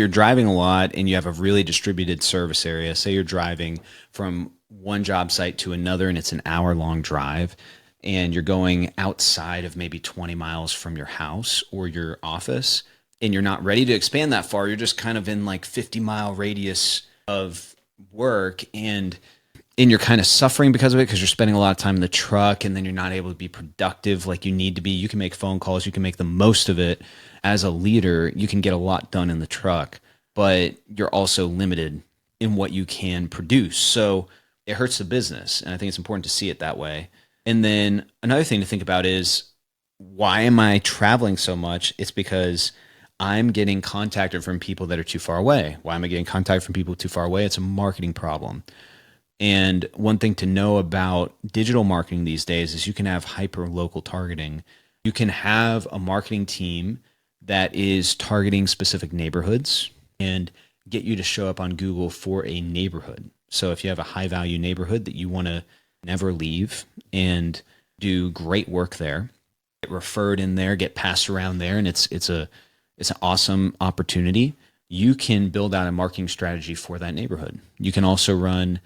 You're driving a lot and you have a really distributed service area. Say you're driving from one job site to another and it's an hour long drive and you're going outside of maybe 20 miles from your house or your office and you're not ready to expand that far. You're just kind of in like 50-mile radius of work and you're kind of suffering because of it because you're spending a lot of time in the truck and then you're not able to be productive like you need to be. You can make phone calls, you can make the most of it. As a leader, you can get a lot done in the truck, but you're also limited in what you can produce. So it hurts the business. And I think it's important to see it that way. And then another thing to think about is, why am I traveling so much? It's because I'm getting contacted from people that are too far away. Why am I getting contacted from people too far away? It's a marketing problem. And one thing to know about digital marketing these days is you can have hyper local targeting. You can have a marketing team that is targeting specific neighborhoods and get you to show up on Google for a neighborhood. So if you have a high value neighborhood that you want to never leave and do great work there, get referred in there, get passed around there, and it's an awesome opportunity. You can build out a marketing strategy for that neighborhood. You can also run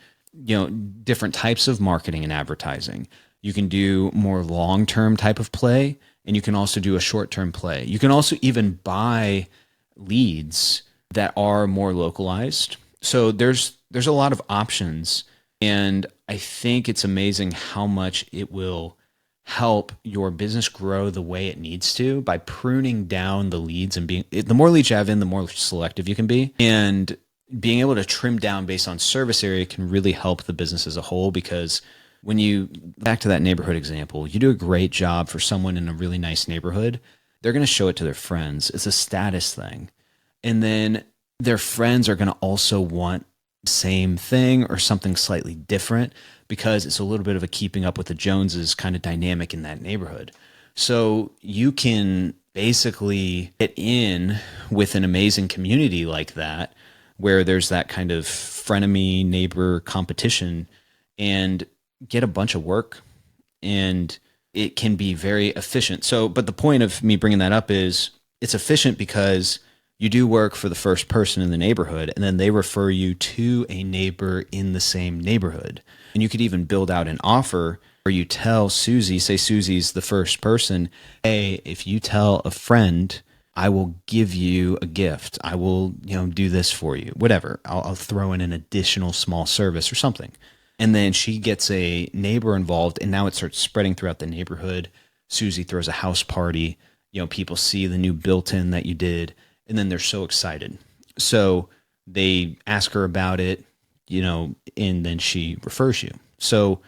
different types of marketing and advertising. You can do more long-term type of play, and you can also do a short-term play. You can also even buy leads that are more localized. So there's a lot of options, and I think it's amazing how much it will help your business grow the way it needs to by pruning down the leads and the more leads you have in, the more selective you can be. And being able to trim down based on service area can really help the business as a whole, because when you, back to that neighborhood example, you do a great job for someone in a really nice neighborhood, they're going to show it to their friends. It's a status thing. And then their friends are going to also want the same thing or something slightly different, because it's a little bit of a keeping up with the Joneses kind of dynamic in that neighborhood. So you can basically get in with an amazing community like that, where there's that kind of frenemy neighbor competition, and get a bunch of work, and it can be very efficient. So, but the point of me bringing that up is it's efficient because you do work for the first person in the neighborhood, and then they refer you to a neighbor in the same neighborhood. And you could even build out an offer where you tell Susie, say Susie's the first person, hey, if you tell a friend, I will give you a gift. I will, do this for you, whatever. I'll throw in an additional small service or something. And then she gets a neighbor involved, and now it starts spreading throughout the neighborhood. Susie throws a house party. People see the new built-in that you did, and then they're so excited. So they ask her about it, and then she refers you. So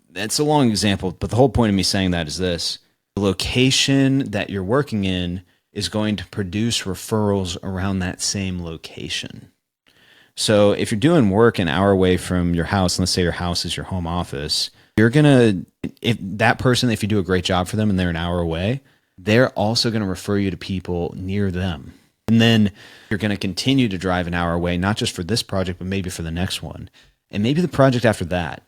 that's a long example, but the whole point of me saying that is this: the location that you're working in is going to produce referrals around that same location. So if you're doing work an hour away from your house, let's say your house is your home office, you're going to, if that person, if you do a great job for them and they're an hour away, they're also going to refer you to people near them. And then you're going to continue to drive an hour away, not just for this project, but maybe for the next one, and maybe the project after that.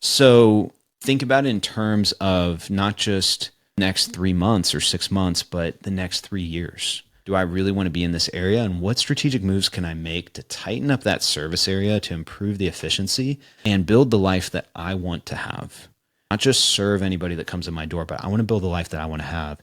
So think about it in terms of not just next 3 months or 6 months, but the next 3 years. Do I really want to be in this area? And what strategic moves can I make to tighten up that service area, to improve the efficiency and build the life that I want to have? Not just serve anybody that comes in my door, but I want to build the life that I want to have.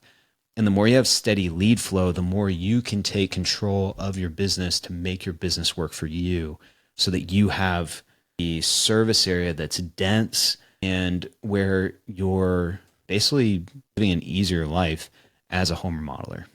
And the more you have steady lead flow, the more you can take control of your business to make your business work for you, so that you have the service area that's dense and where you're basically living an easier life as a home remodeler.